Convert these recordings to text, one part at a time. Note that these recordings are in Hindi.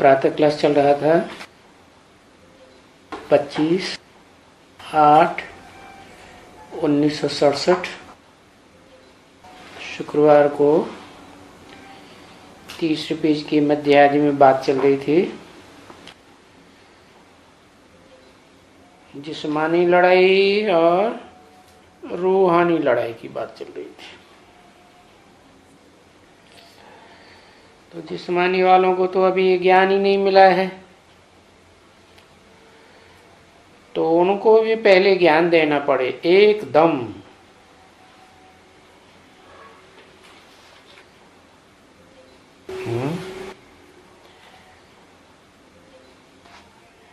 प्रातः क्लास चल रहा था 25/8/1967 शुक्रवार को। तीसरे पेज की मध्य आदि में बात चल रही थी जिस्मानी लड़ाई और रूहानी लड़ाई की बात चल रही थी। तो जिस्मानी वालों को तो अभी ज्ञान ही नहीं मिला है, तो उनको भी पहले ज्ञान देना पड़े एकदम।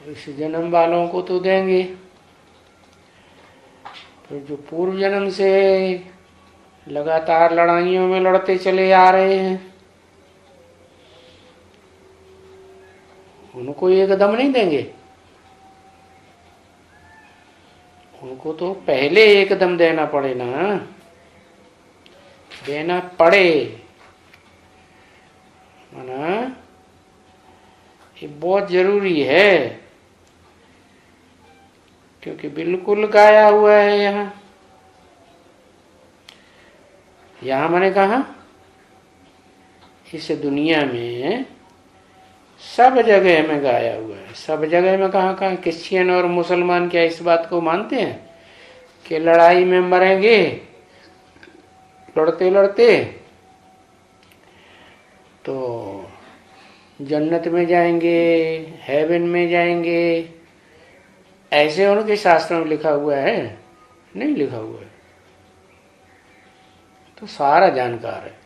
इस जन्म वालों को तो देंगे, तो जो पूर्व जन्म से लगातार लड़ाइयों में लड़ते चले आ रहे हैं उनको एकदम नहीं देंगे। उनको तो पहले एकदम देना पड़े ना, देना पड़े ना, ये बहुत जरूरी है, क्योंकि बिल्कुल गाया हुआ है यहाँ मैंने कहा इस दुनिया में सब जगह में गाया हुआ है। सब जगह में कहाँ कहाँ क्रिश्चियन और मुसलमान क्या इस बात को मानते हैं कि लड़ाई में मरेंगे लड़ते लड़ते तो जन्नत में जाएंगे, हेवन में जाएंगे, ऐसे उनके शास्त्रों में लिखा हुआ है? नहीं लिखा हुआ है। तो सारा जानकार है,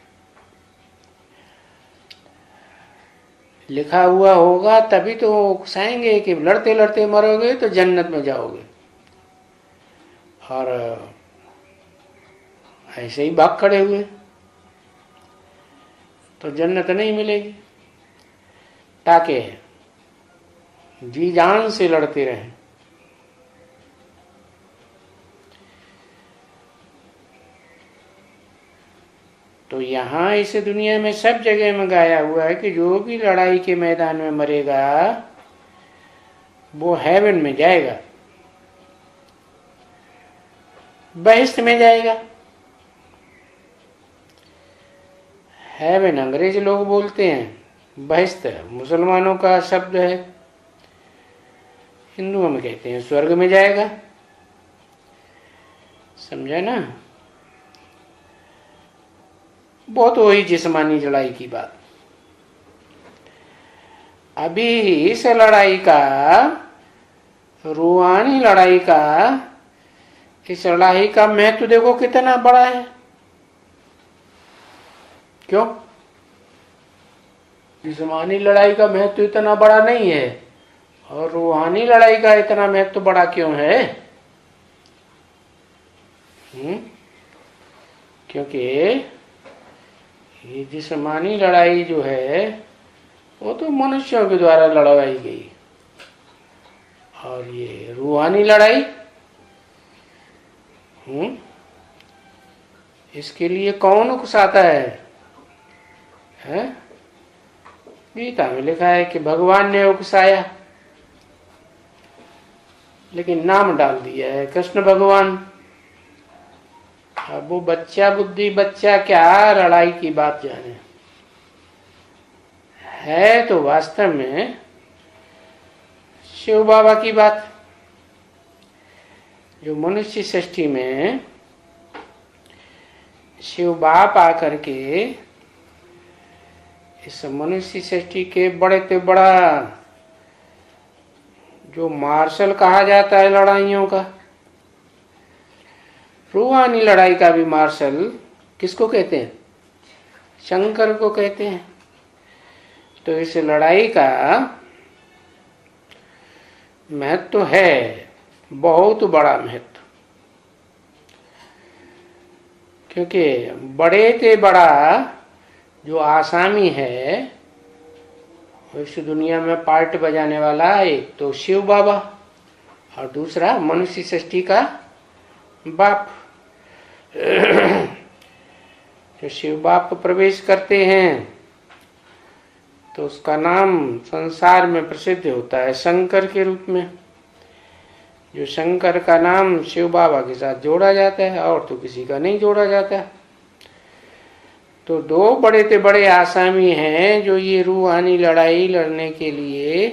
लिखा हुआ होगा तभी तो उकसाएंगे कि लड़ते लड़ते मरोगे तो जन्नत में जाओगे, और ऐसे ही भाग खड़े हुए तो जन्नत नहीं मिलेगी। ताकि जी जान से लड़ते रहें। तो यहाँ इस दुनिया में सब जगह में गाया हुआ है कि जो भी लड़ाई के मैदान में मरेगा वो हेवन में जाएगा, बहिश्त में जाएगा। हेवन अंग्रेज लोग बोलते हैं, बहिश्त मुसलमानों का शब्द है, हिंदुओं में कहते हैं स्वर्ग में जाएगा। समझा ना? बहुत वही जिस्मानी लड़ाई की बात। अभी इस लड़ाई का, रूहानी लड़ाई का, इस लड़ाई का महत्व देखो कितना बड़ा है। क्यों? जिस्मानी लड़ाई का महत्व इतना बड़ा नहीं है और रूहानी लड़ाई का इतना महत्व बड़ा क्यों है? क्योंकि ये जिस्मानी लड़ाई जो है वो तो मनुष्यों के द्वारा लड़वाई गई, और ये रूहानी लड़ाई इसके लिए कौन उकसाता है? गीता में लिखा है कि भगवान ने उकसाया, लेकिन नाम डाल दिया है कृष्ण भगवान। अब वो बच्चा बुद्धि बच्चा क्या लड़ाई की बात जाने, है तो वास्तव में शिव बाबा की बात। जो मनुष्य सृष्टि में शिव बाप आकर के इस मनुष्य सृष्टि के बड़े से बड़ा जो मार्शल कहा जाता है लड़ाइयों का, रूहानी लड़ाई का भी मार्शल किसको कहते हैं? शंकर को कहते हैं। तो इस लड़ाई का महत्व है, बहुत बड़ा महत्व, क्योंकि बड़े से बड़ा जो आसामी है इस दुनिया में पार्ट बजाने वाला, एक तो शिव बाबा और दूसरा मनुष्य सृष्टि का बाप। जो शिव बाप प्रवेश करते हैं तो उसका नाम संसार में प्रसिद्ध होता है शंकर के रूप में। जो शंकर का नाम शिव बाबा के साथ जोड़ा जाता है और तो किसी का नहीं जोड़ा जाता। तो दो बड़े से बड़े आसामी हैं जो ये रूहानी लड़ाई लड़ने के लिए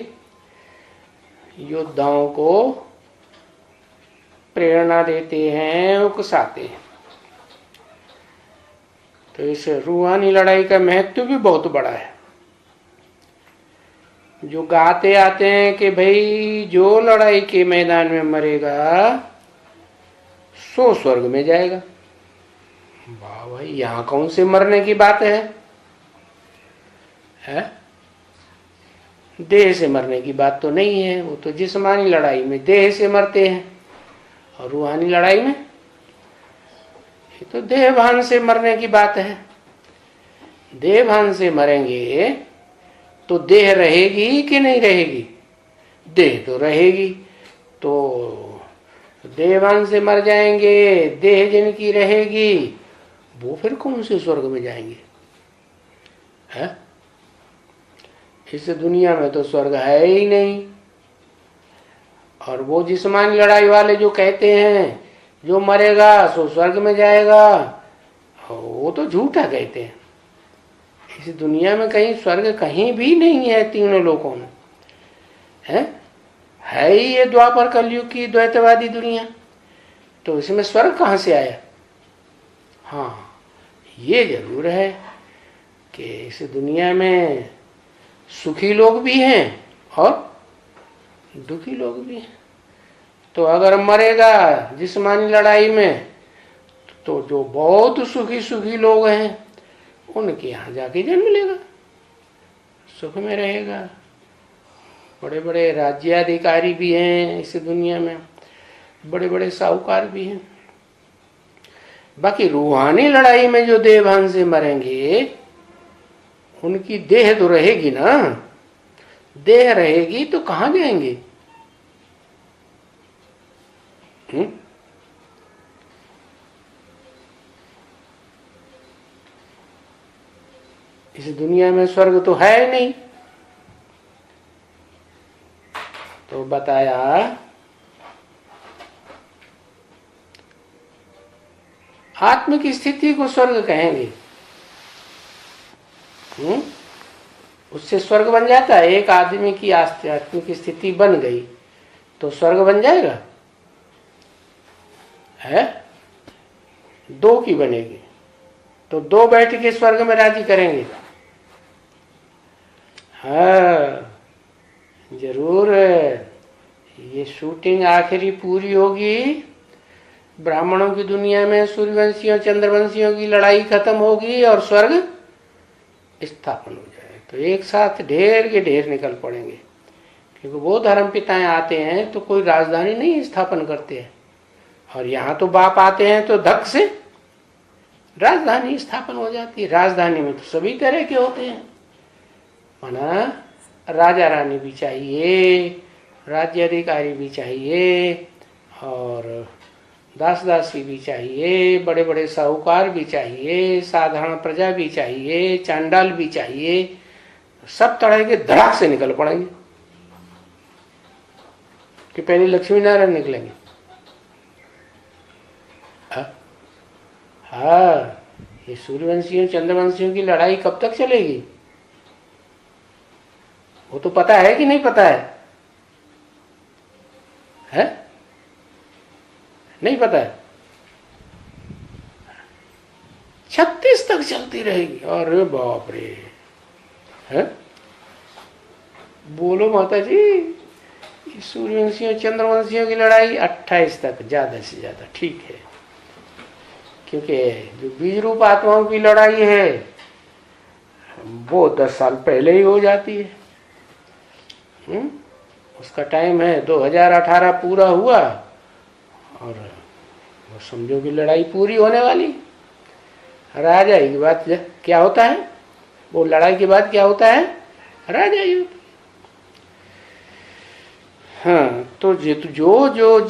योद्धाओं को प्रेरणा देते हैं, उकसाते हैं। तो इस रूहानी लड़ाई का महत्व भी बहुत बड़ा है। जो गाते आते हैं कि भाई जो लड़ाई के मैदान में मरेगा सो स्वर्ग में जाएगा। वाह भाई, यहां कौन से मरने की बात है? देह से मरने की बात तो नहीं है। वो तो जिस्मानी लड़ाई में देह से मरते हैं, और रूहानी लड़ाई में ये तो देहभान से मरने की बात है। देहभान से मरेंगे तो देह रहेगी कि नहीं रहेगी? देह तो रहेगी। तो देहभान से मर जाएंगे, देह जिनकी रहेगी वो फिर कौन से स्वर्ग में जाएंगे? है? इस दुनिया में तो स्वर्ग है ही नहीं। और वो जिस्मानी लड़ाई वाले जो कहते हैं जो मरेगा सो स्वर्ग में जाएगा, वो तो झूठा कहते हैं। इस दुनिया में कहीं स्वर्ग कहीं भी नहीं है तीनों लोकों में। है ही ये द्वापर कलयुग की द्वैतवादी दुनिया, तो इसमें स्वर्ग कहां से आया? हाँ, ये जरूर है कि इस दुनिया में सुखी लोग भी हैं और दुखी लोग भी हैं। तो अगर मरेगा जिस्मानी लड़ाई में तो जो बहुत सुखी सुखी लोग हैं उनके यहाँ जाके जन्म लेगा, सुख में रहेगा। बड़े बड़े राज्याधिकारी भी हैं इस दुनिया में, बड़े बड़े साहूकार भी हैं। बाकी रूहानी लड़ाई में जो देहभान से मरेंगे उनकी देह तो रहेगी ना। देह रहेगी तो कहां जाएंगे? इस दुनिया में स्वर्ग तो है नहीं। तो बताया आत्म की स्थिति को स्वर्ग कहेंगे। उससे स्वर्ग बन जाता है। एक आदमी की आत्मिक स्थिति बन गई तो स्वर्ग बन जाएगा? है? दो की बनेगी तो दो बैठ के स्वर्ग में राजी करेंगे। हाँ जरूर। ये शूटिंग आखिरी पूरी होगी, ब्राह्मणों की दुनिया में सूर्यवंशियों चंद्रवंशियों की लड़ाई खत्म होगी और स्वर्ग स्थापन हो जाए तो एक साथ ढेर के ढेर निकल पड़ेंगे। क्योंकि वो धर्म पिताएं आते हैं तो कोई राजधानी नहीं स्थापन करते हैं, और यहाँ तो बाप आते हैं तो धक से राजधानी स्थापन हो जाती है। राजधानी में तो सभी तरह के होते हैं, माना राजा रानी भी चाहिए, राज्य अधिकारी भी चाहिए, और दास दासी भी चाहिए, बड़े बड़े साहूकार भी चाहिए, साधारण प्रजा भी चाहिए, चांडाल भी चाहिए। सब तरह के धड़ाक से निकल पड़ेंगे कि पहले लक्ष्मी नारायण निकलेंगे। हाँ, ये सूर्यवंशियों चंद्रवंशियों की लड़ाई कब तक चलेगी वो तो पता है कि नहीं पता है? नहीं पता है। 36 तक चलती रहेगी। अरे बाप रे। है? बोलो माता जी, सूर्यवंशियों चंद्रवंशियों की लड़ाई 28 तक ज्यादा से ज्यादा ठीक है, क्योंकि जो बीज रूप आत्माओं की लड़ाई है वो 10 साल पहले ही हो जाती है। उसका टाइम है 2018 पूरा हुआ और वो समझो कि लड़ाई पूरी होने वाली। राजा की बात क्या होता है, वो लड़ाई के बाद क्या होता है? राजा ही होता है। हाँ, तो जो जो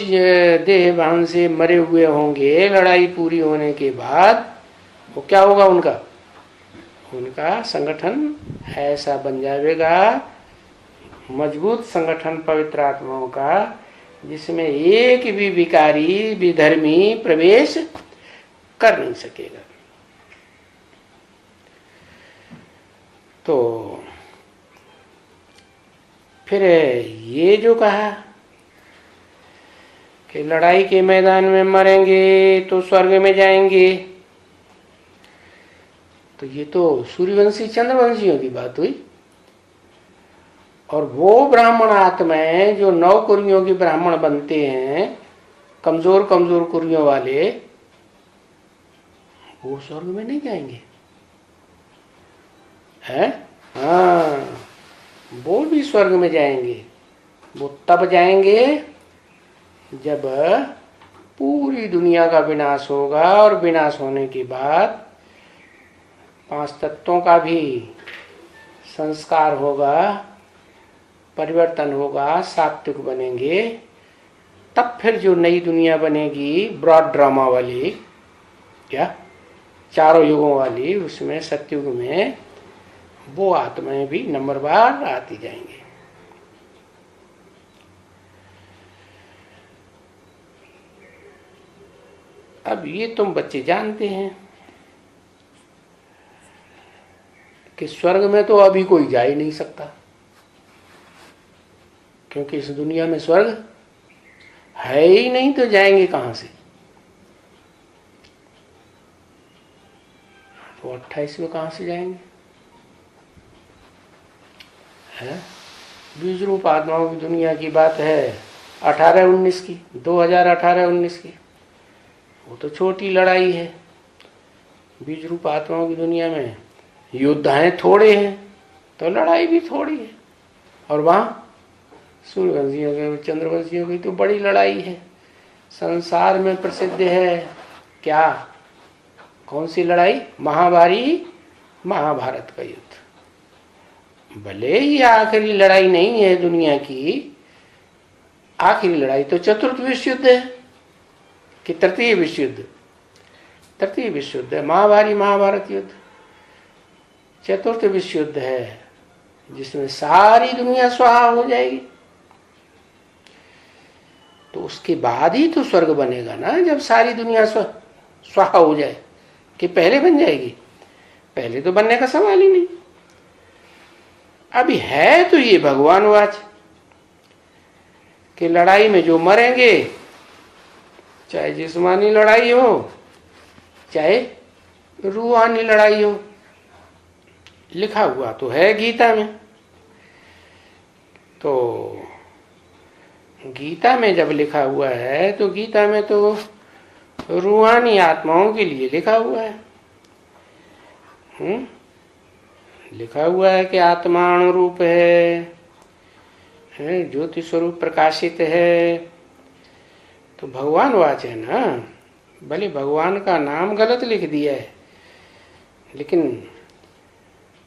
देहभान से मरे हुए होंगे लड़ाई पूरी होने के बाद वो क्या होगा उनका? उनका संगठन ऐसा बन जाएगा, मजबूत संगठन पवित्र आत्माओं का, जिसमें एक भी विकारी विधर्मी प्रवेश कर नहीं सकेगा। तो फिर ये जो कहा कि लड़ाई के मैदान में मरेंगे तो स्वर्ग में जाएंगे, तो ये तो सूर्यवंशी चंद्रवंशियों की बात हुई। और वो ब्राह्मण आत्माएं जो 9 कुरियों की ब्राह्मण बनते हैं, कमजोर कमजोर कुरियों वाले, वो स्वर्ग में नहीं जाएंगे है? हाँ, वो भी स्वर्ग में जाएंगे। वो तब जाएंगे जब पूरी दुनिया का विनाश होगा, और विनाश होने के बाद 5 तत्वों का भी संस्कार होगा, परिवर्तन होगा, सात्विक बनेंगे। तब फिर जो नई दुनिया बनेगी ब्रॉड ड्रामा वाली, क्या 4 युगों वाली, उसमें सतयुग में वो आत्माएं भी नंबरवार आती जाएंगे। अब ये तुम बच्चे जानते हैं कि स्वर्ग में तो अभी कोई जा ही नहीं सकता, क्योंकि इस दुनिया में स्वर्ग है ही नहीं, तो जाएंगे कहां से? तो 28 में कहां से जाएंगे? है बीज रूप आत्माओं की दुनिया की बात है 18-19 की, 2018-19 की। वो तो छोटी लड़ाई है। बीज रूप आत्माओं की दुनिया में योद्धाएं थोड़े हैं, तो लड़ाई भी थोड़ी है। और वहां सूर्यवंशियों के चंद्रवंशियों की तो बड़ी लड़ाई है। संसार में प्रसिद्ध है क्या? कौन सी लड़ाई? महाभारत का युद्ध। भले ही आखिरी लड़ाई नहीं है दुनिया की, आखिरी लड़ाई तो चतुर्थ विश्व युद्ध है कि तृतीय विश्व युद्ध? तृतीय विश्व युद्ध है महाभारत युद्ध। चतुर्थ विश्व युद्ध है जिसमें सारी दुनिया स्वाहा हो जाएगी। तो उसके बाद ही तो स्वर्ग बनेगा ना, जब सारी दुनिया स्वाहा हो जाए। कि पहले बन जाएगी? पहले तो बनने का सवाल ही नहीं। अभी है तो ये भगवानवाच कि लड़ाई में जो मरेंगे, चाहे जिस्मानी लड़ाई हो चाहे रूहानी लड़ाई हो, लिखा हुआ तो है गीता में। तो गीता में जब लिखा हुआ है तो गीता में तो रूहानी आत्माओं के लिए लिखा हुआ है। लिखा हुआ है कि आत्मा अणुरूप है, ज्योति स्वरूप प्रकाशित है। तो भगवान वाच है ना। भले भगवान का नाम गलत लिख दिया है, लेकिन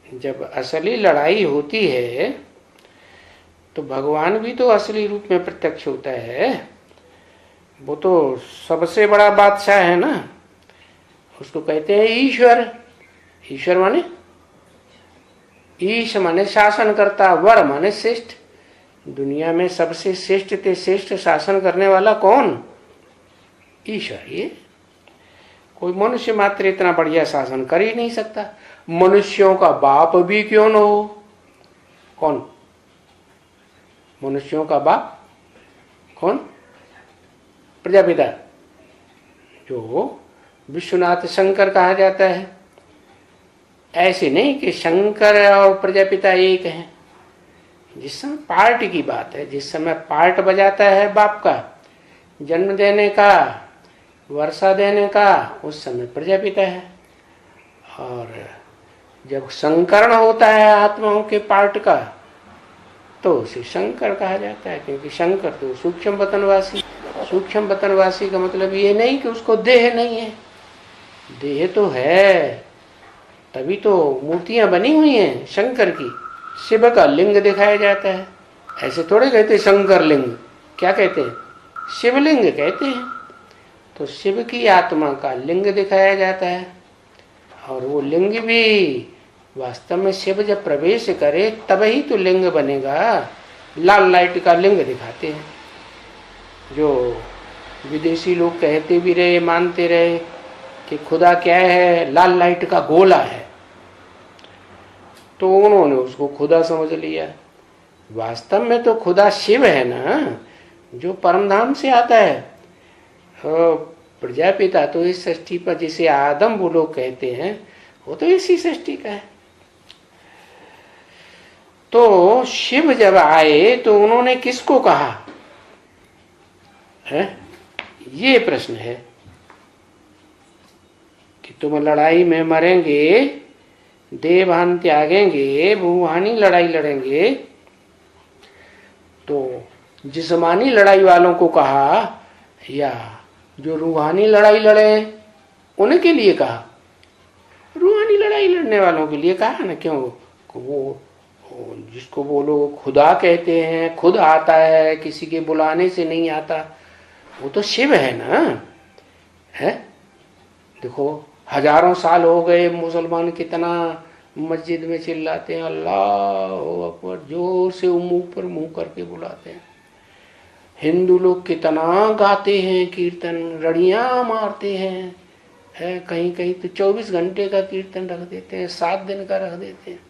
जब असली लड़ाई होती है तो भगवान भी तो असली रूप में प्रत्यक्ष होता है। वो तो सबसे बड़ा बादशाह है ना, उसको कहते हैं ईश्वर। ईश्वर माने ईश माने शासन करता, वर माने श्रेष्ठ। दुनिया में सबसे श्रेष्ठ ते श्रेष्ठ शासन करने वाला कौन? ईश्वर। ये कोई मनुष्य मात्र इतना बढ़िया शासन कर ही नहीं सकता। मनुष्यों का बाप भी क्यों न हो? कौन? मनुष्यों का बाप कौन? प्रजापिता, जो विश्वनाथ शंकर कहा जाता है। ऐसे नहीं कि शंकर और प्रजापिता एक हैं। जिस समय पार्ट की बात है, जिस समय पार्ट बजाता है बाप का, जन्म देने का, वर्षा देने का, उस समय प्रजापिता है। और जब संकरण होता है आत्माओं के पार्ट का, तो उसे शंकर कहा जाता है। क्योंकि शंकर तो सूक्ष्म वतनवासी। सूक्ष्म वतनवासी का मतलब ये नहीं कि उसको देह नहीं है, देह तो है, तभी तो मूर्तियां बनी हुई हैं शंकर की। शिव का लिंग दिखाया जाता है। ऐसे थोड़े कहते शंकर लिंग, क्या कहते हैं? शिवलिंग कहते हैं। तो शिव की आत्मा का लिंग दिखाया जाता है, और वो लिंग भी वास्तव में शिव जब प्रवेश करे तभी तो लिंग बनेगा। लाल लाइट का लिंग दिखाते हैं, जो विदेशी लोग कहते भी रहे, मानते रहे कि खुदा क्या है, लाल लाइट का गोला है, तो उन्होंने उसको खुदा समझ लिया। वास्तव में तो खुदा शिव है ना, जो परमधाम से आता है। प्रजापिता तो इस सृष्टि पर जिसे आदम वो लोग कहते हैं, वो तो इसी सृष्टि का है। तो शिव जब आए तो उन्होंने किसको कहा है? ये प्रश्न है कि तुम लड़ाई में मरेंगे, देवभान त्यागेंगे, भूहानी लड़ाई लड़ेंगे, तो जिस्मानी लड़ाई वालों को कहा या जो रूहानी लड़ाई लड़े उनके लिए कहा? रूहानी लड़ाई लड़ने वालों के लिए कहा ना। क्यों? वो जिसको वो लोग खुदा कहते हैं, खुद आता है, किसी के बुलाने से नहीं आता, वो तो शिव है ना। है देखो, हजारों साल हो गए मुसलमान कितना मस्जिद में चिल्लाते हैं अल्लाह अकबर, जोर से मुंह पर मुंह करके बुलाते हैं। हिंदू लोग कितना गाते हैं कीर्तन, रड़ियां मारते हैं, है कहीं कहीं तो 24 घंटे का कीर्तन रख देते हैं, 7 दिन का रख देते हैं।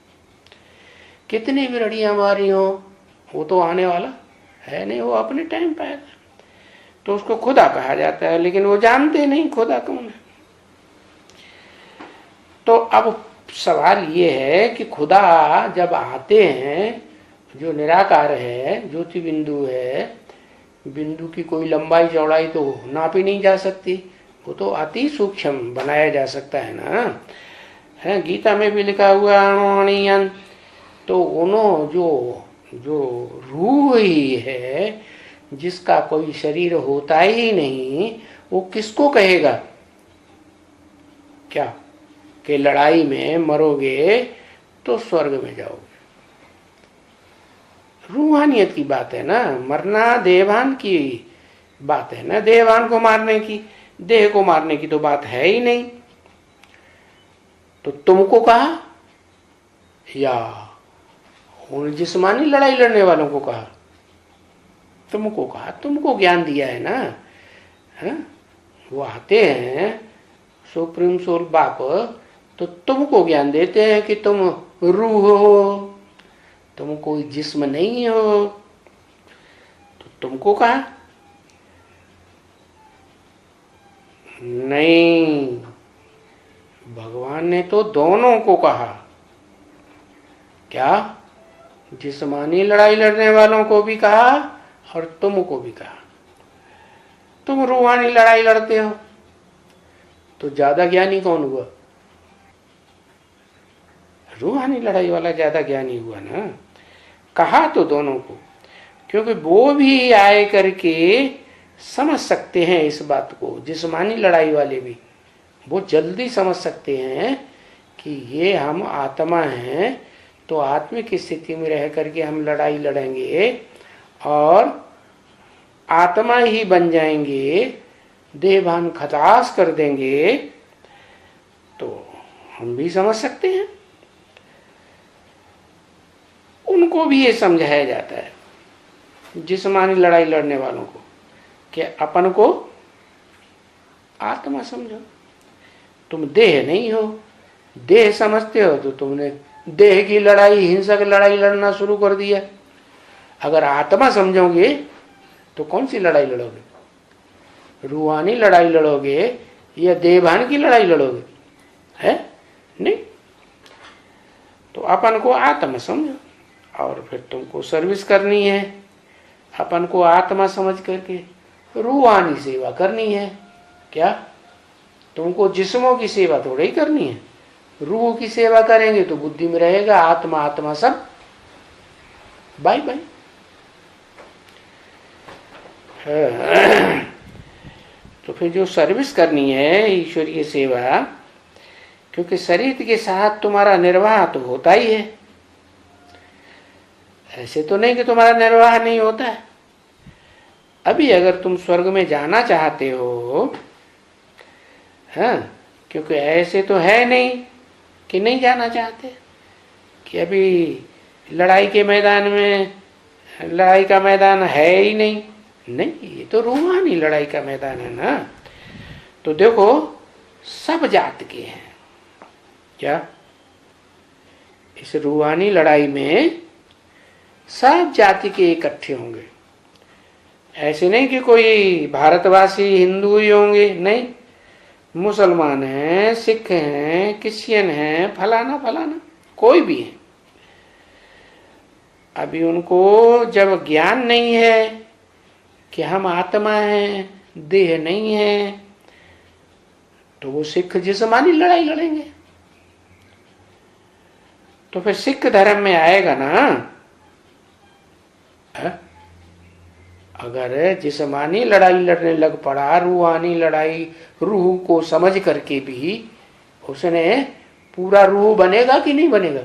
कितनी भी रड़ियां मारी हो, वो तो आने वाला है नहीं, वो अपने टाइम पे आएगा। तो उसको खुदा कहा जाता है, लेकिन वो जानते नहीं खुदा कौन है। तो अब सवाल ये है कि खुदा जब आते हैं, जो निराकार है, ज्योति बिंदु है, बिंदु की कोई लंबाई चौड़ाई तो नापी नहीं जा सकती, वो तो अति सूक्ष्म बनाया जा सकता है ना। है गीता में भी लिखा हुआ अणुअणियन। तो उन्हों जो रूह ही है, जिसका कोई शरीर होता ही नहीं, वो किसको कहेगा क्या कि लड़ाई में मरोगे तो स्वर्ग में जाओगे? रूहानियत की बात है ना, मरना देवान की बात है ना, देवान को मारने की, देह को मारने की तो बात है ही नहीं। तो तुमको कहा या उन जिस्मानी लड़ाई लड़ने वालों को कहा? तुमको कहा, तुमको ज्ञान दिया है ना। है? वो आते हैं सुप्रीम सोल बाप, तो तुमको ज्ञान देते हैं कि तुम रूह हो, तुम कोई जिस्म नहीं हो। तो तुमको कहा नहीं, भगवान ने तो दोनों को कहा। क्या? जिस्मानी लड़ाई लड़ने वालों को भी कहा और तुमको भी कहा। तुम रूहानी लड़ाई लड़ते हो, तो ज्यादा ज्ञानी कौन हुआ? रूहानी लड़ाई वाला ज्यादा ज्ञानी हुआ ना। कहा तो दोनों को, क्योंकि वो भी आए करके समझ सकते हैं इस बात को। जिस्मानी लड़ाई वाले भी वो जल्दी समझ सकते हैं कि ये हम आत्मा हैं, तो आत्मिक स्थिति में रह करके हम लड़ाई लड़ेंगे और आत्मा ही बन जाएंगे, देहभान खलास कर देंगे। तो हम भी समझ सकते हैं, उनको भी ये समझाया जाता है जिस्मानी लड़ाई लड़ने वालों को कि अपन को आत्मा समझो, तुम देह नहीं हो। देह समझते हो तो तुमने देह की लड़ाई, हिंसक लड़ाई लड़ना शुरू कर दिया। अगर आत्मा समझोगे तो कौन सी लड़ाई लड़ोगे? रूहानी लड़ाई लड़ोगे या देवभान की लड़ाई लड़ोगे? है नहीं। तो अपन को आत्मा समझो और फिर तुमको सर्विस करनी है। अपन को आत्मा समझ करके रूहानी सेवा करनी है। क्या? तुमको जिस्मों की सेवा थोड़ी ही करनी है। रूह की सेवा करेंगे तो बुद्धि में रहेगा आत्मा आत्मा सब बाय बाय। तो फिर जो सर्विस करनी है ईश्वरीय सेवा, क्योंकि शरीर के साथ तुम्हारा निर्वाह तो होता ही है। ऐसे तो नहीं कि तुम्हारा निर्वाह नहीं होता है। अभी अगर तुम स्वर्ग में जाना चाहते हो, हाँ, क्योंकि ऐसे तो है नहीं कि नहीं जाना चाहते। कि अभी लड़ाई के मैदान में, लड़ाई का मैदान है ही नहीं। नहीं, ये तो रूहानी लड़ाई का मैदान है ना। तो देखो, सब जात के हैं क्या इस रूहानी लड़ाई में, सब जाति के इकट्ठे होंगे। ऐसे नहीं कि कोई भारतवासी हिंदू ही होंगे, नहीं, मुसलमान हैं, सिख हैं, क्रिश्चियन हैं, फलाना फलाना, कोई भी है। अभी उनको जब ज्ञान नहीं है कि हम आत्मा हैं, देह नहीं है, तो वो सिख जिस्मानी लड़ाई लड़ेंगे। तो फिर सिख धर्म में आएगा ना, है? अगर जिस्मानी लड़ाई लड़ने लग पड़ा, रूहानी लड़ाई, रूह को समझ करके भी उसने पूरा रूह बनेगा कि नहीं बनेगा?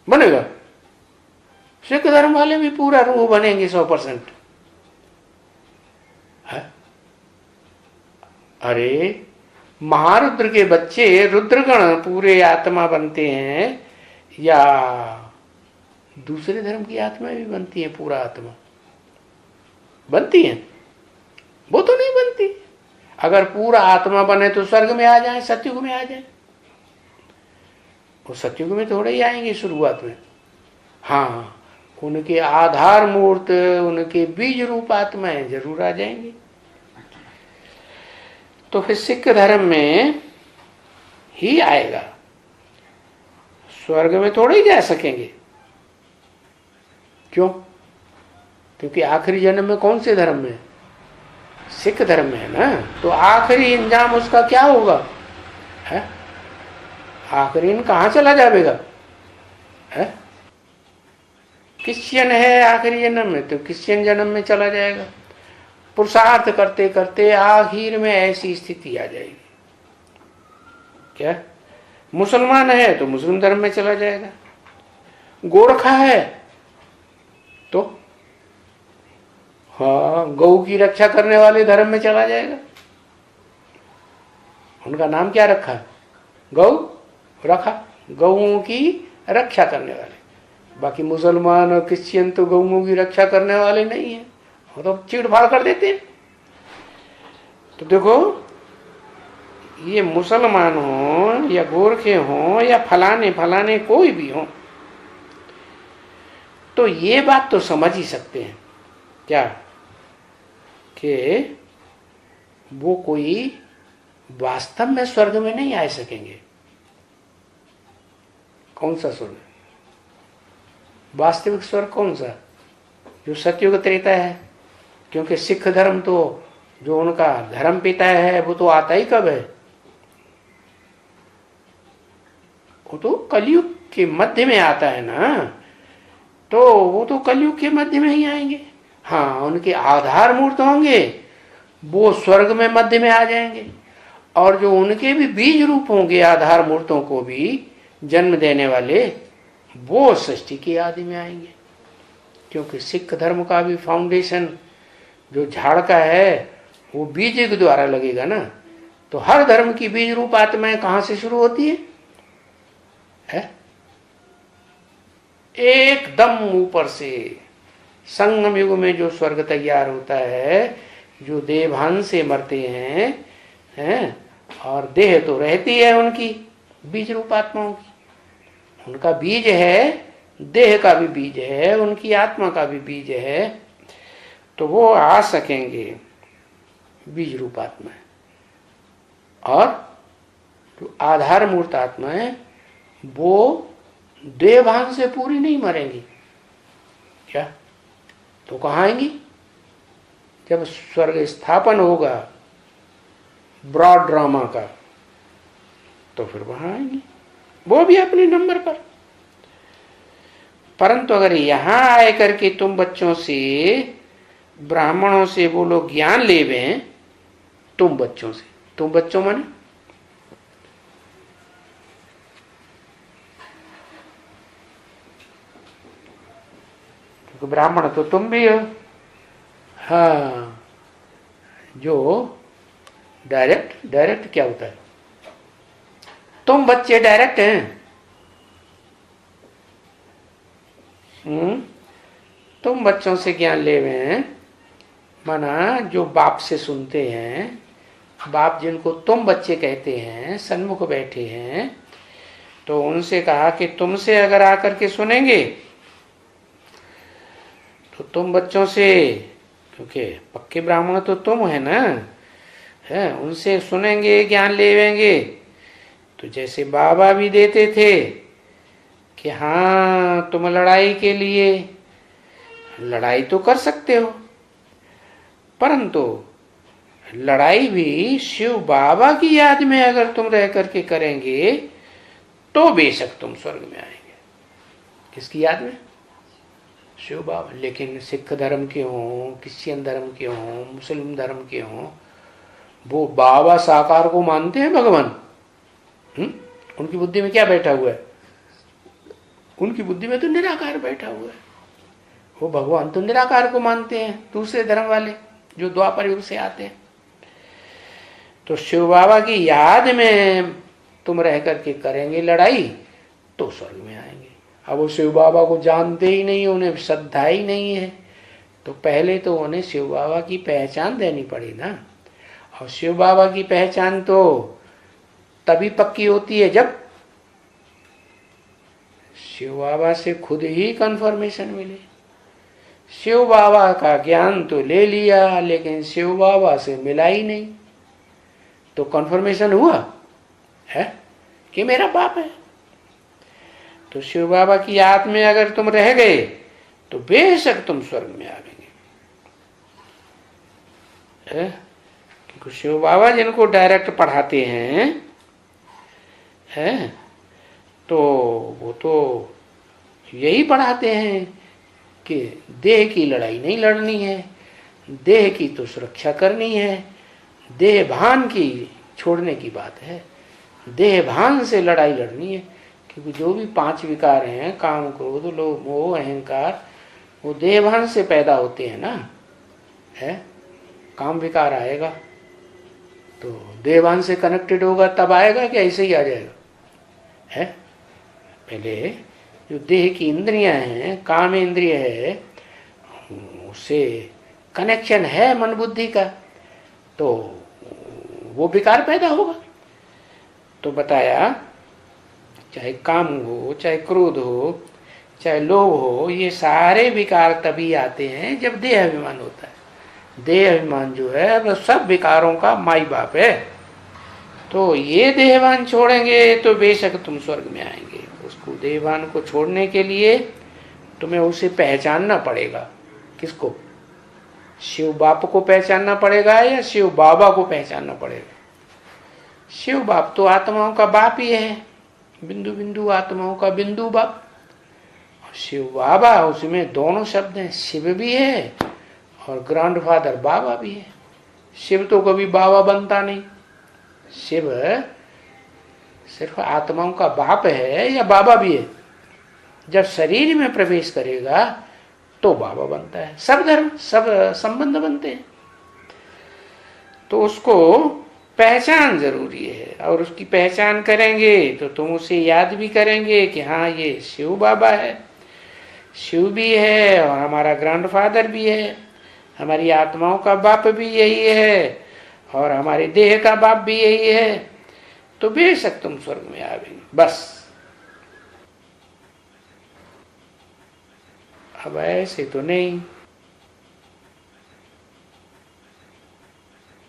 बनेगा। सिख धर्म वाले भी पूरा रूह बनेंगे 100%। अरे महारुद्र के बच्चे रुद्रगण पूरे आत्मा बनते हैं, या दूसरे धर्म की आत्मा भी बनती है पूरा आत्मा? बनती है? वो तो नहीं बनती। अगर पूरा आत्मा बने तो स्वर्ग में आ जाए, सतयुग में आ जाए। वो सतयुग में थोड़े ही आएंगे शुरुआत में। हाँ, उनके आधार मूर्त, उनके बीज रूप आत्माएं जरूर आ जाएंगे। तो फिर सिख धर्म में ही आएगा, स्वर्ग में थोड़े ही जा सकेंगे। क्यों? क्योंकि आखिरी जन्म में कौन से धर्म में? सिख धर्म में है ना। तो आखिरी इंजाम उसका क्या होगा? है आखिरी कहाँ चला जाएगा? है क्रिश्चियन है आखिरी जन्म में, तो क्रिश्चियन जन्म में चला जाएगा। पुरुषार्थ करते करते आखिर में ऐसी स्थिति आ जाएगी। क्या मुसलमान है तो मुस्लिम धर्म में चला जाएगा, गोरखा है तो हाँ गौ की रक्षा करने वाले धर्म में चला जाएगा। उनका नाम क्या रखा? गौ रखा, गौओं की रक्षा करने वाले। बाकी मुसलमान और क्रिश्चियन तो गौओं की रक्षा करने वाले नहीं है, वो तो चीड़-फाड़ कर देते हैं। तो देखो, ये मुसलमान हो या गोरखे हो या फलाने फलाने कोई भी हो, तो ये बात तो समझ ही सकते हैं क्या कि वो कोई वास्तव में स्वर्ग में नहीं आ सकेंगे। कौन सा स्वर्ग? वास्तविक स्वर्ग कौन सा? जो सतयुग त्रेता है। क्योंकि सिख धर्म तो जो उनका धर्म पिता है वो तो आता ही कब है? वो तो कलयुग के मध्य में आता है ना। तो वो तो कलयुग के मध्य में ही आएंगे। हाँ, उनके आधार मूर्त होंगे, वो स्वर्ग में मध्य में आ जाएंगे। और जो उनके भी बीज रूप होंगे, आधार मूर्तों को भी जन्म देने वाले, वो सृष्टि के आदि में आएंगे। क्योंकि सिख धर्म का भी फाउंडेशन जो झाड़ का है वो बीज के द्वारा लगेगा ना। तो हर धर्म की बीज रूप आत्माएं कहां से शुरू होती है? एकदम ऊपर से। संगम युग में जो स्वर्ग तैयार होता है, जो देवभान से मरते हैं, और देह तो रहती है उनकी बीज रूप आत्माओं की। उनका बीज है, देह का भी बीज है, उनकी आत्मा का भी बीज है। तो वो आ सकेंगे बीज रूप आत्मा है। और जो आधार मूर्त आत्मा है वो देवभान से पूरी नहीं मरेंगी। क्या? तो कहाँ आएंगी? जब स्वर्ग स्थापन होगा ब्रॉड ड्रामा का, तो फिर वहां आएंगी, वो भी अपने नंबर पर। परंतु अगर यहां आए करके तुम बच्चों से, ब्राह्मणों से वो लोग ज्ञान लेवे, तुम बच्चों से, तुम बच्चों माने क्योंकि ब्राह्मण तो तुम भी हो। हाँ, जो डायरेक्ट क्या होता है? तुम बच्चे डायरेक्ट हैं, तुम बच्चों से ज्ञान ले हुए हैं, माना जो बाप से सुनते हैं, बाप जिनको तुम बच्चे कहते हैं, सन्मुख बैठे हैं, तो उनसे कहा कि तुमसे अगर आकर के सुनेंगे तो तुम बच्चों से, क्योंकि पक्के ब्राह्मण तो तुम है ना, है, उनसे सुनेंगे, ज्ञान लेवेंगे, तो जैसे बाबा भी देते थे कि हाँ तुम लड़ाई के लिए लड़ाई तो कर सकते हो, परंतु लड़ाई भी शिव बाबा की याद में अगर तुम रह करके करेंगे तो बेशक तुम स्वर्ग में आएंगे। किसकी याद में? शिव बाबा। लेकिन सिख धर्म के हों, क्रिश्चियन धर्म के हों, मुस्लिम धर्म के हों, वो बाबा साकार को मानते हैं भगवान। उनकी बुद्धि में क्या बैठा हुआ है? उनकी बुद्धि में तो निराकार बैठा हुआ है। वो भगवान तो निराकार को मानते हैं, दूसरे धर्म वाले जो द्वापर युग से आते हैं। तो शिव बाबा की याद में तुम रह करके करेंगे लड़ाई तो स्वर्ग में आएंगे। अब वो शिव बाबा को जानते ही नहीं, उन्हें श्रद्धा ही नहीं है, तो पहले तो उन्हें शिव बाबा की पहचान देनी पड़ी ना। और शिव बाबा की पहचान तो तभी पक्की होती है जब शिव बाबा से खुद ही कंफर्मेशन मिले। शिव बाबा का ज्ञान तो ले लिया, लेकिन शिव बाबा से मिला ही नहीं, तो कंफर्मेशन हुआ है कि मेरा बाप है। तो शिव बाबा की याद में अगर तुम रह गए तो बेशक तुम स्वर्ग में आवेंगे। क्योंकि शिव बाबा जिनको डायरेक्ट पढ़ाते हैं, तो वो तो यही पढ़ाते हैं कि देह की लड़ाई नहीं लड़नी है, देह की तो सुरक्षा करनी है, देह भान की छोड़ने की बात है, देह भान से लड़ाई लड़नी है। क्योंकि जो भी 5 विकार हैं, काम क्रोध लोभ मोह अहंकार, वो देह भान से पैदा होते हैं ना। है, काम विकार आएगा तो देह भान से कनेक्टेड होगा तब आएगा कि ऐसे ही आ जाएगा? है, पहले जो देह की इंद्रियां हैं, काम इंद्रिय है, उससे कनेक्शन है मन बुद्धि का, तो वो विकार पैदा होगा। तो बताया चाहे काम हो, चाहे क्रोध हो, चाहे लोभ हो, ये सारे विकार तभी आते हैं जब देह अभिमान होता है। देह अभिमान जो है वह सब विकारों का माई बाप है। तो ये देहभान छोड़ेंगे तो बेशक तुम स्वर्ग में आएंगे। उसको देहभान को छोड़ने के लिए तुम्हें उसे पहचानना पड़ेगा। किसको? शिव बाप को पहचानना पड़ेगा या शिव बाबा को पहचानना पड़ेगा? शिव बाप तो आत्माओं का बाप ही है, बिंदु बिंदु आत्माओं का बिंदु बाप। शिव बाबा, उसमें दोनों शब्द हैं, शिव भी है और ग्रैंडफादर बाबा भी है। शिव तो कभी बाबा बनता नहीं, शिव सिर्फ आत्माओं का बाप है या बाबा भी है। जब शरीर में प्रवेश करेगा तो बाबा बनता है। सब धर्म, सब संबंध बनते हैं। तो उसको पहचान जरूरी है, और उसकी पहचान करेंगे तो तुम उसे याद भी करेंगे कि हाँ ये शिव बाबा है, शिव भी है और हमारा ग्रैंडफादर भी है, हमारी आत्माओं का बाप भी यही है और हमारे देह का बाप भी यही है, तो बेशक तुम स्वर्ग में आवेंगे। बस अब ऐसे तो नहीं।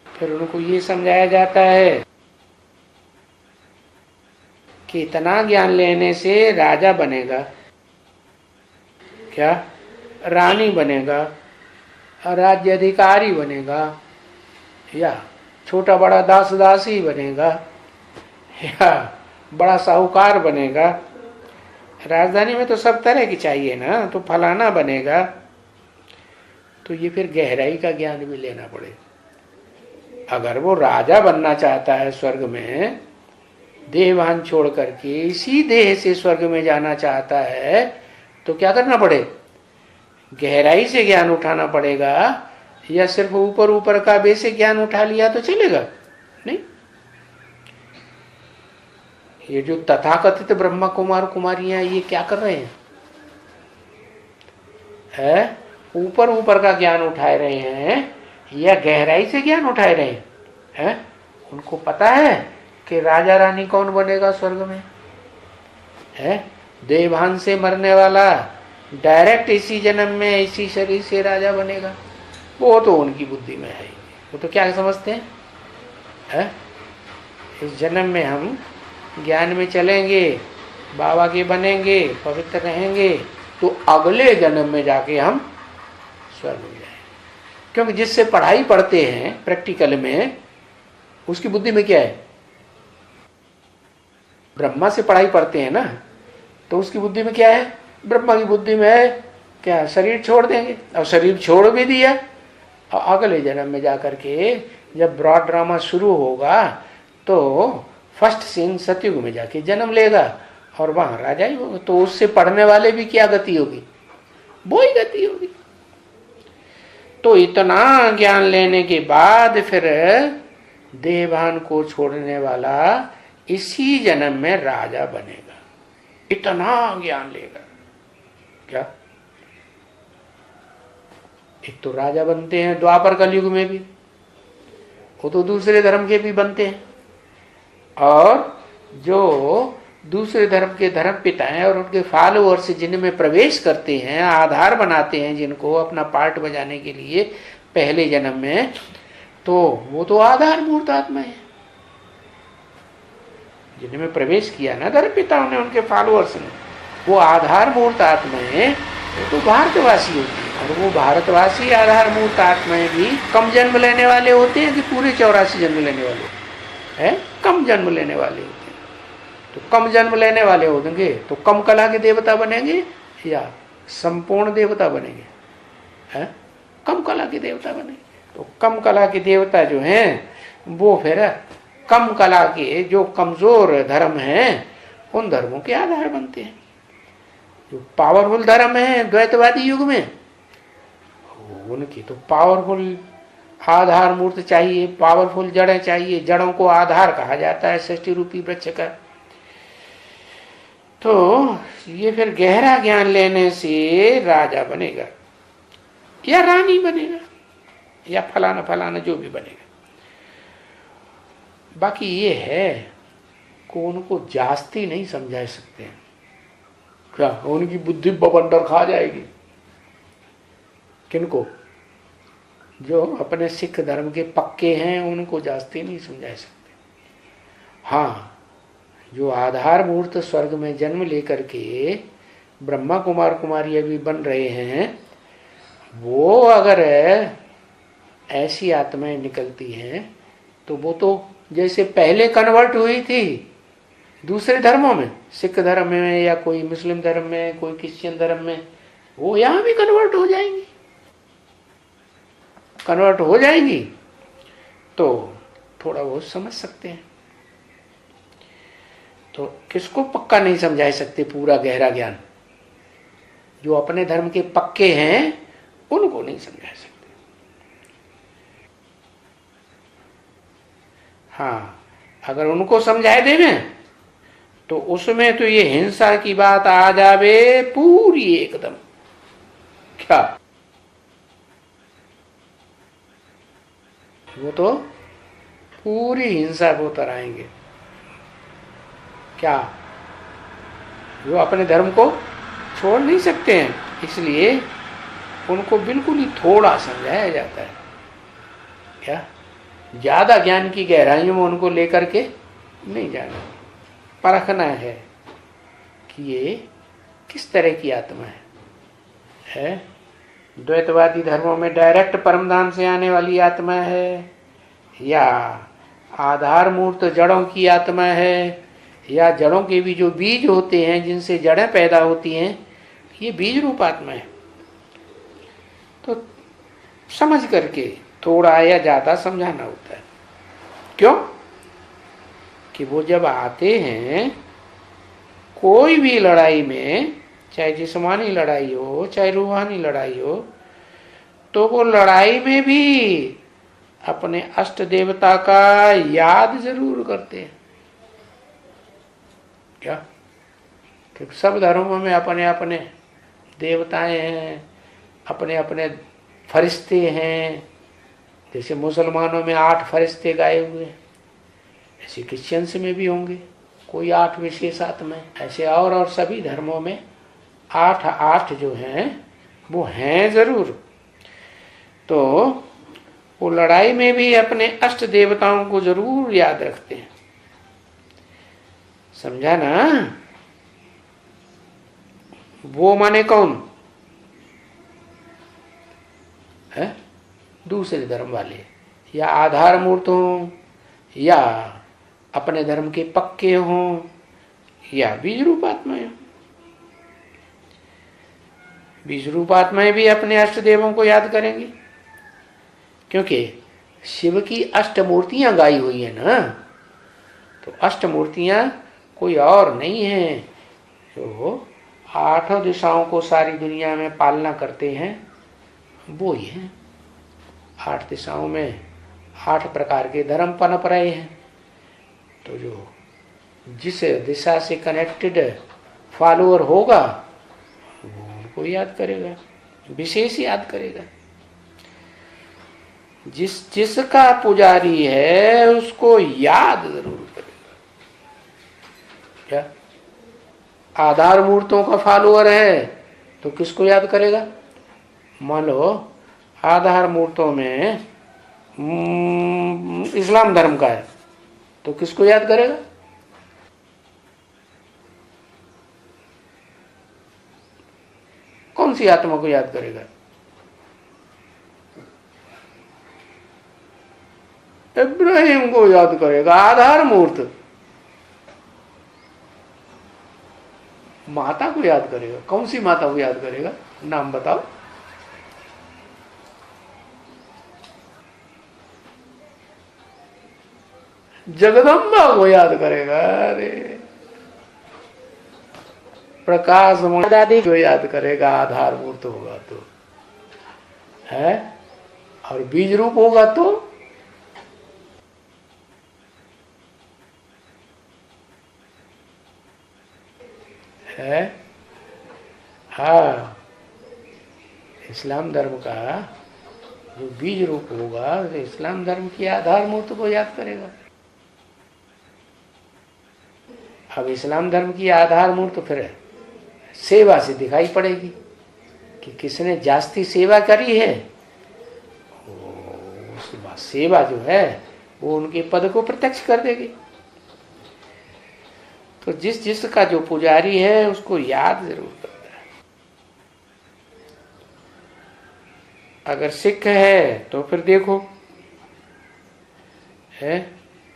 फिर उनको ये समझाया जाता है कि इतना ज्ञान लेने से राजा बनेगा क्या, रानी बनेगा, राज्य अधिकारी बनेगा, या छोटा बड़ा दास दासी बनेगा, या बड़ा साहूकार बनेगा। राजधानी में तो सब तरह की चाहिए ना, तो फलाना बनेगा। तो ये फिर गहराई का ज्ञान भी लेना पड़ेगा। अगर वो राजा बनना चाहता है स्वर्ग में, देहभान छोड़ करके इसी देह से स्वर्ग में जाना चाहता है, तो क्या करना पड़े? गहराई से ज्ञान उठाना पड़ेगा, या सिर्फ ऊपर ऊपर का बेसिक ज्ञान उठा लिया तो चलेगा? नहीं। ये जो तथाकथित ब्रह्मा कुमार कुमारियां ये क्या कर रहे हैं? है ऊपर ऊपर का ज्ञान उठाए रहे हैं या गहराई से ज्ञान उठाए रहे हैं? उनको पता है कि राजा रानी कौन बनेगा स्वर्ग में? है देवभान से मरने वाला डायरेक्ट इसी जन्म में इसी शरीर से राजा बनेगा, वो तो उनकी बुद्धि में है। वो तो क्या समझते हैं, है? इस जन्म में हम ज्ञान में चलेंगे, बाबा के बनेंगे, पवित्र रहेंगे, तो अगले जन्म में जाके हम स्वर्ग में जाएंगे। क्योंकि जिससे पढ़ाई पढ़ते हैं प्रैक्टिकल में, उसकी बुद्धि में क्या है? ब्रह्मा से पढ़ाई पढ़ते हैं ना, तो उसकी बुद्धि में क्या है? ब्रह्मा की बुद्धि में है क्या? शरीर छोड़ देंगे। और शरीर छोड़ भी दिया, और अगले जन्म में जाकर के जब ब्रॉड ड्रामा शुरू होगा तो फर्स्ट सीन सतयुग में जाके जन्म लेगा और वहां राजा ही होगा। तो उससे पढ़ने वाले भी क्या गति होगी? वो ही गति होगी। तो इतना ज्ञान लेने के बाद फिर देवभान को छोड़ने वाला इसी जन्म में राजा बनेगा। इतना ज्ञान लेगा क्या? एक तो राजा बनते हैं द्वापर कलयुग में भी, वो तो दूसरे धर्म के भी बनते हैं, और जो दूसरे धर्म के धर्म पिता हैं और उनके फॉलोअर्स जिनमें प्रवेश करते हैं, आधार बनाते हैं जिनको अपना पार्ट बजाने के लिए पहले जन्म में, तो वो तो आधार मूर्त आत्मा है। जिनमें प्रवेश किया ना धर्म पिताओं ने, उनके फॉलोअर्स ने, वो आधार मूर्त आत्माएं, वो तो भारतवासी होती है। और वो भारतवासी आधार मूर्त आत्माएं भी कम जन्म लेने वाले होते हैं कि पूरे 84 जन्म लेने वाले हैं? कम जन्म लेने वाले होते हैं। तो कम जन्म लेने वाले होंगे तो कम कला के देवता बनेंगे या संपूर्ण देवता बनेंगे? है कम कला के देवता बनेंगे। तो कम कला के देवता जो हैं वो फिर कम कला के जो कमजोर धर्म हैं उन धर्मों के आधार बनते हैं। जो पावरफुल धर्म है द्वैतवादी युग में, उनकी तो पावरफुल आधार मूर्त चाहिए, पावरफुल जड़ें चाहिए। जड़ों को आधार कहा जाता है सृष्टि रूपी वृक्ष का। तो ये फिर गहरा ज्ञान लेने से राजा बनेगा या रानी बनेगा या फलाना फलाना जो भी बनेगा। बाकी ये है कि उनको जास्ती नहीं समझा सकते हैं। क्या उनकी बुद्धि बवंडर खा जाएगी? किनको? जो अपने सिख धर्म के पक्के हैं उनको जास्ती नहीं समझा सकते। हाँ, जो आधार मूर्त स्वर्ग में जन्म लेकर के ब्रह्मा कुमार कुमारी अभी बन रहे हैं, वो अगर ऐसी आत्माएं निकलती हैं तो वो तो जैसे पहले कन्वर्ट हुई थी दूसरे धर्मों में, सिख धर्म में या कोई मुस्लिम धर्म में, कोई क्रिश्चियन धर्म में, वो यहां भी कन्वर्ट हो जाएंगी। कन्वर्ट हो जाएंगी तो थोड़ा बहुत समझ सकते हैं। तो किसको पक्का नहीं समझा सकते पूरा गहरा ज्ञान? जो अपने धर्म के पक्के हैं उनको नहीं समझा सकते। हाँ, अगर उनको समझाए देवे तो उसमें तो ये हिंसा की बात आ जावे पूरी एकदम। क्या वो तो पूरी हिंसा को तराएंगे। क्या वो अपने धर्म को छोड़ नहीं सकते हैं, इसलिए उनको बिल्कुल ही थोड़ा समझाया जाता है। क्या ज्यादा ज्ञान की गहराइयों में उनको लेकर के नहीं जाना, परखना है कि ये किस तरह की आत्मा है। द्वैतवादी धर्मों में डायरेक्ट परमधाम से आने वाली आत्मा है, या आधार मूर्त जड़ों की आत्मा है, या जड़ों के भी जो बीज होते हैं जिनसे जड़ें पैदा होती हैं, ये बीज रूप आत्मा है। तो समझ करके थोड़ा या ज्यादा समझाना होता है। क्यों? कि वो जब आते हैं कोई भी लड़ाई में, चाहे जिस्मानी लड़ाई हो चाहे रूहानी लड़ाई हो, तो वो लड़ाई में भी अपने अष्ट देवता का याद जरूर करते हैं। क्या? क्योंकि सब धर्मों में अपने अपने देवताएं हैं, अपने अपने फरिश्ते हैं। जैसे मुसलमानों में 8 फरिश्ते गाए हुए हैं, ऐसे क्रिश्चियंस में भी होंगे कोई 8 विशेष आत्माएं। ऐसे और सभी धर्मों में 8 8 जो हैं वो हैं जरूर। तो वो लड़ाई में भी अपने अष्ट देवताओं को जरूर याद रखते हैं। समझा ना? वो माने कौन है? दूसरे धर्म वाले, या आधार मूर्त हों, या अपने धर्म के पक्के हों, या बीज रूप आत्माएं। बीज रूप आत्माएं भी अपने अष्ट देवों को याद करेंगी, क्योंकि शिव की अष्ट मूर्तियां गाई हुई है ना। तो अष्ट मूर्तियां कोई और नहीं है, जो 8 दिशाओं को सारी दुनिया में पालना करते हैं, वो ही है। 8 दिशाओं में 8 प्रकार के धर्म पनप रहे हैं। तो जो जिस दिशा से कनेक्टेड फॉलोअर होगा वो उनको याद करेगा, विशेष याद करेगा। जिसका पुजारी है उसको याद जरूर करेगा। क्या आधार मूर्तों का फॉलोअर है तो किसको याद करेगा? मान लो आधार मूर्तों में इस्लाम धर्म का है तो किसको याद करेगा? कौन सी आत्मा को याद करेगा? इब्राहिम को याद करेगा, आधार मूर्त। माता को याद करेगा, कौन सी माता को याद करेगा? नाम बताओ। जगदम्बा को याद करेगा। अरे प्रकाश दादी को याद करेगा, आधार मूर्त होगा तो है। और बीज रूप होगा तो है। हाँ, इस्लाम धर्म का जो बीज रूप होगा तो इस्लाम धर्म की आधार मूर्त को याद करेगा। अब इस्लाम धर्म की आधार मूर्त फिर सेवा से दिखाई पड़ेगी कि किसने जास्ती सेवा करी है। उसके बाद सेवा जो है वो उनके पद को प्रत्यक्ष कर देगी। तो जिसका जो पुजारी है उसको याद जरूर करता है। अगर सिख है तो फिर देखो है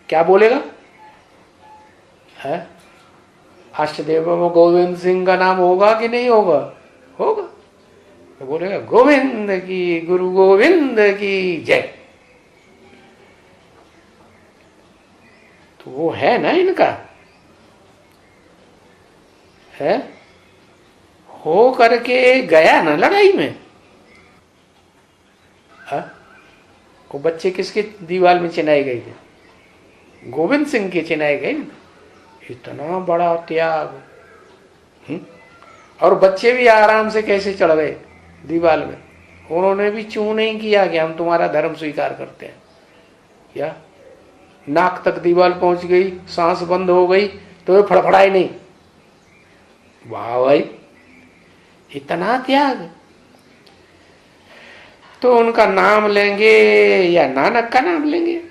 क्या बोलेगा है? अष्टदेवों में गोविंद सिंह का नाम होगा कि नहीं होगा? होगा। तो बोलेगा गोविंद की, गुरु गोविंद की जय। तो वो है ना इनका, है हो करके गया ना लड़ाई में। वो बच्चे किसके दीवार में चिनाए गए थे? गोविंद सिंह के चिनाए गए। इतना बड़ा त्याग। और बच्चे भी आराम से कैसे चढ़ गए दीवार में। उन्होंने भी चू नहीं किया कि हम तुम्हारा धर्म स्वीकार करते हैं। क्या नाक तक दीवार पहुंच गई, सांस बंद हो गई तो वे फड़फड़ाए नहीं। वाह भाई, इतना त्याग। तो उनका नाम लेंगे या नानक का नाम लेंगे?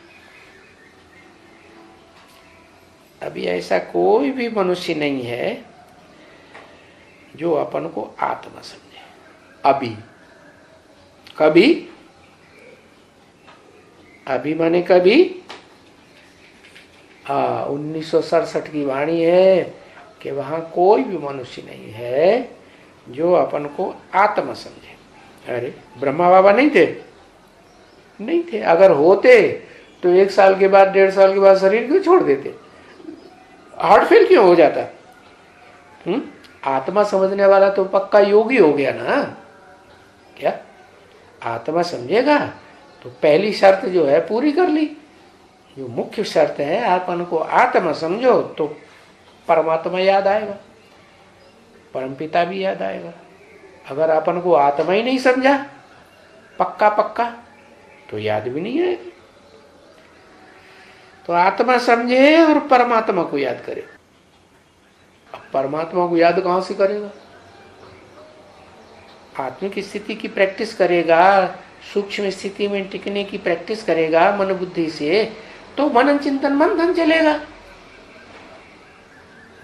अभी ऐसा कोई भी मनुष्य नहीं है जो अपन को आत्मा समझे। अभी कभी, अभी माने कभी। 1967 की वाणी है कि वहां कोई भी मनुष्य नहीं है जो अपन को आत्मा समझे। अरे ब्रह्मा बाबा नहीं थे? नहीं थे। अगर होते तो 1 साल के बाद, 1.5 साल के बाद शरीर क्यों छोड़ देते? हार्ट फेल क्यों हो जाता? आत्मा समझने वाला तो पक्का योगी हो गया ना। क्या आत्मा समझेगा तो पहली शर्त जो है पूरी कर ली। जो मुख्य शर्त है, अपन को आत्मा समझो तो परमात्मा याद आएगा, परमपिता भी याद आएगा। अगर अपन को आत्मा ही नहीं समझा पक्का पक्का तो याद भी नहीं आएगा। तो आत्मा समझे और परमात्मा को याद करे। अब परमात्मा को याद कहां से करेगा? आत्मिक स्थिति की प्रैक्टिस करेगा, सूक्ष्म स्थिति में टिकने की प्रैक्टिस करेगा मन बुद्धि से, तो मनन चिंतन मंथन चलेगा।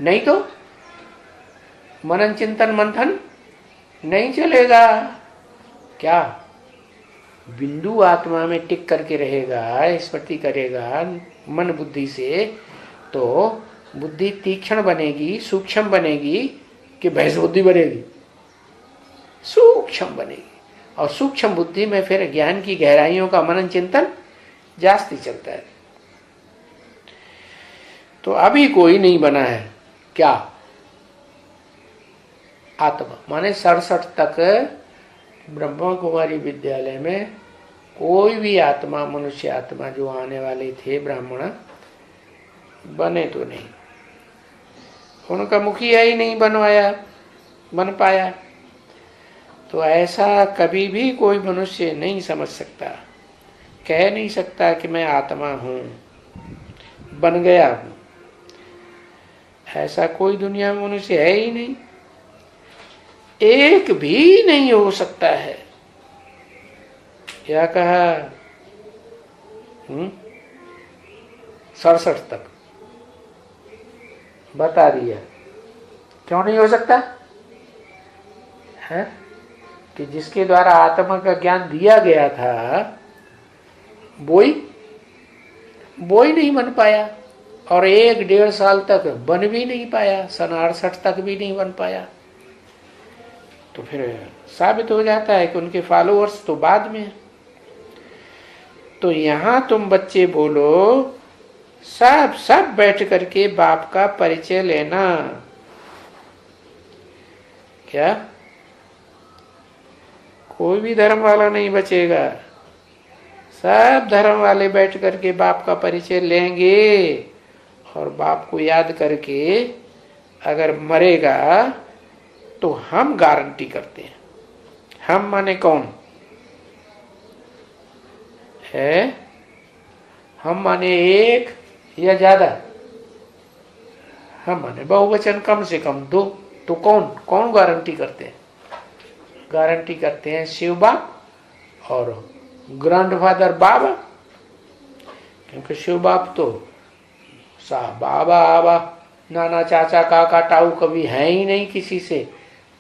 नहीं तो मनन चिंतन मंथन नहीं चलेगा। क्या बिंदु आत्मा में टिक करके रहेगा, स्मृति करेगा मन बुद्धि से, तो बुद्धि तीक्ष्ण बनेगी, सूक्ष्म बनेगी कि भैंस बुद्धि बनेगी? सूक्ष्म बनेगी। और सूक्ष्म बुद्धि में फिर ज्ञान की गहराइयों का मनन चिंतन जास्ती चलता है। तो अभी कोई नहीं बना है क्या? आत्मा माने 67 तक ब्रह्मा कुमारी विद्यालय में कोई भी आत्मा, मनुष्य आत्मा जो आने वाले थे ब्राह्मण, बने तो नहीं। उनका मुखिया ही नहीं बन पाया। तो ऐसा कभी भी कोई मनुष्य नहीं समझ सकता, कह नहीं सकता कि मैं आत्मा हूं, बन गया हूं। ऐसा कोई दुनिया में मनुष्य है ही नहीं, एक भी नहीं हो सकता है। क्या कहा? 67 तक बता दिया। क्यों नहीं हो सकता है? कि जिसके द्वारा आत्मा का ज्ञान दिया गया था वही नहीं बन पाया, और 1-1.5 साल तक बन भी नहीं पाया, सन 68 तक भी नहीं बन पाया। तो फिर साबित हो जाता है कि उनके फॉलोअर्स तो बाद में। तो यहां तुम बच्चे बोलो, सब बैठ करके बाप का परिचय लेना। क्या कोई भी धर्म वाला नहीं बचेगा? सब धर्म वाले बैठ करके बाप का परिचय लेंगे, और बाप को याद करके अगर मरेगा तो हम गारंटी करते हैं। हम माने कौन है? हम माने एक या ज्यादा? हम माने बहुवचन कम से कम 2। तो कौन गारंटी करते हैं? गारंटी करते हैं शिव बाप और ग्रैंडफादर बाबा। क्योंकि शिव बाप तो बाबा आबा नाना चाचा काका ताऊ कभी है ही नहीं, किसी से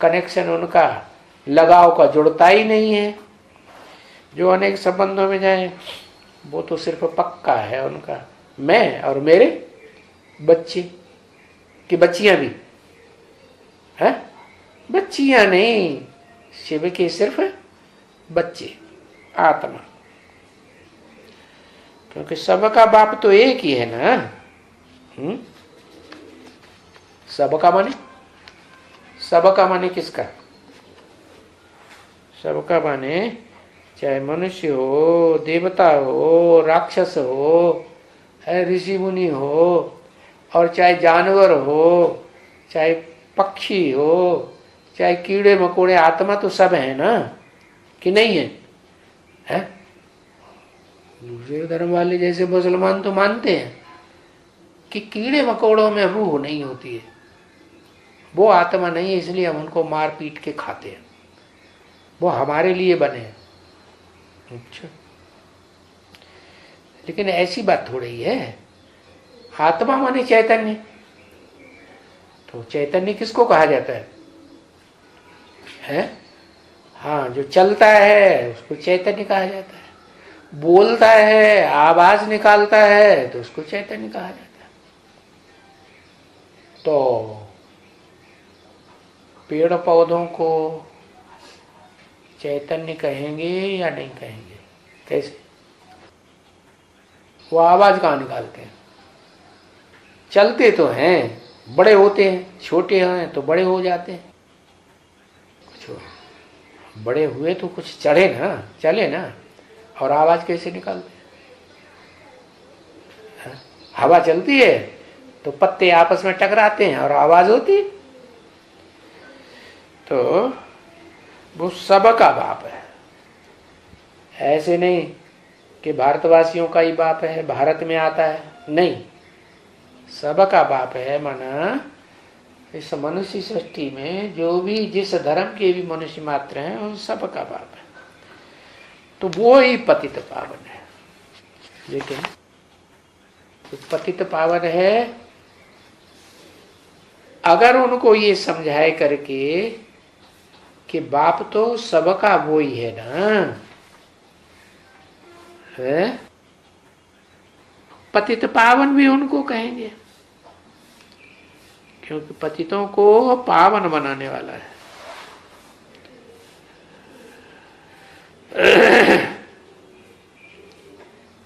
कनेक्शन उनका लगाव का जुड़ता ही नहीं है। जो अनेक संबंधों में जाए वो तो सिर्फ पक्का है उनका, मैं और मेरे बच्चे कि बच्चियां भी है। बच्चियां नहीं, शिव के सिर्फ बच्चे, आत्मा। क्योंकि सबका बाप तो एक ही है ना। सबका माने किसका? सबका माने चाहे मनुष्य हो, देवता हो, राक्षस हो, ऋषि मुनि हो, और चाहे जानवर हो, चाहे पक्षी हो, चाहे कीड़े मकोड़े, आत्मा तो सब है ना, कि नहीं है? दूसरे धर्म वाले जैसे मुसलमान तो मानते हैं कि कीड़े मकोड़ों में रूह नहीं होती है, वो आत्मा नहीं है, इसलिए हम उनको मार पीट के खाते हैं, वो हमारे लिए बने हैं। अच्छा, लेकिन ऐसी बात थोड़ी है। आत्मा माने चैतन्य। तो चैतन्य किसको कहा जाता है? हाँ, जो चलता है उसको चैतन्य कहा जाता है, बोलता है, आवाज निकालता है तो उसको चैतन्य कहा जाता है। तो पेड़ पौधों को चैतन्य कहेंगे या नहीं कहेंगे? कैसे? वो आवाज कहाँ निकालते हैं? चलते तो हैं, बड़े होते हैं, छोटे हैं तो बड़े हो जाते हैं। कुछ बड़े हुए तो कुछ चढ़े ना, चले ना, और आवाज कैसे निकालते हैं? हवा चलती है तो पत्ते आपस में टकराते हैं और आवाज होती है। तो वो सबका बाप है। ऐसे नहीं कि भारतवासियों का ही बाप है, भारत में आता है, नहीं, सबका बाप है। माना इस मनुष्य सृष्टि में जो भी जिस धर्म के भी मनुष्य मात्र हैं उन सबका बाप है। तो वो ही पतित पावन है। लेकिन तो पतित पावन है अगर उनको ये समझाए करके कि बाप तो सबका वो ही है ना, है? पतित पावन भी उनको कहेंगे, क्योंकि पतितों को पावन बनाने वाला है।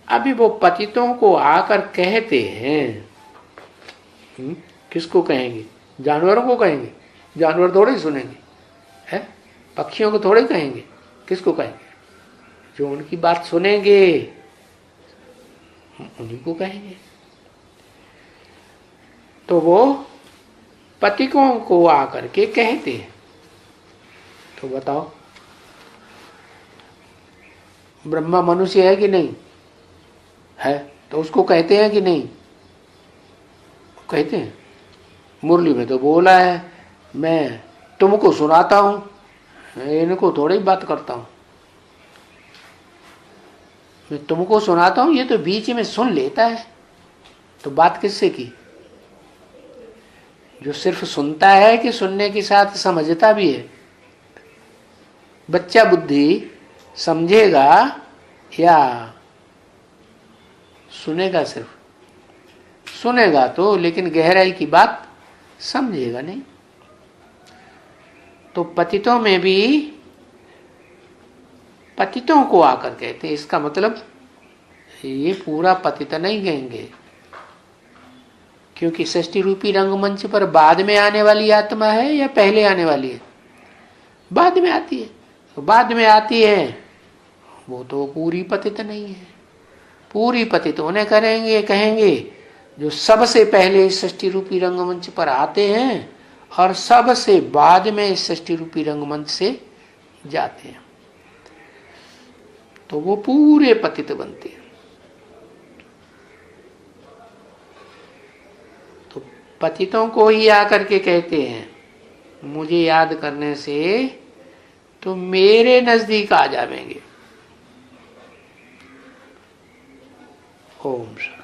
अभी वो पतितों को आकर कहते हैं, किसको कहेंगे? जानवरों को कहेंगे? जानवर थोड़े सुनेंगे, है? पक्षियों को थोड़े कहेंगे, किसको कहेंगे? जो उनकी बात सुनेंगे उन्हीं को कहेंगे। तो वो पतिकों को आकर के कहते हैं। तो बताओ, ब्रह्मा मनुष्य है कि नहीं है? तो उसको कहते हैं कि नहीं? कहते हैं। मुरली में तो बोला है, मैं तुमको सुनाता हूं, इनको थोड़ी बात करता हूं। मैं तुमको सुनाता हूं, ये तो बीच में सुन लेता है। तो बात किससे की? जो सिर्फ सुनता है कि सुनने के साथ समझता भी है? बच्चा बुद्धि समझेगा या सुनेगा? सिर्फ सुनेगा तो, लेकिन गहराई की बात समझेगा नहीं। तो पतितों में भी पतितों को आकर कहते, इसका मतलब ये पूरा पतित नहीं कहेंगे, क्योंकि सृष्टि रूपी रंगमंच पर बाद में आने वाली आत्मा है या पहले आने वाली है? बाद में आती है। तो बाद में आती है वो तो पूरी पतित नहीं है। पूरी पतित उन्हें कहेंगे जो सबसे पहले इस सृष्टि रूपी रंगमंच पर आते हैं और सबसे बाद में इस सृष्टि रूपी रंगमंच से जाते हैं। तो वो पूरे पतित बनते हैं। तो पतितों को ही आकर के कहते हैं, मुझे याद करने से तो मेरे नजदीक आ जाएंगे। ओम शांति।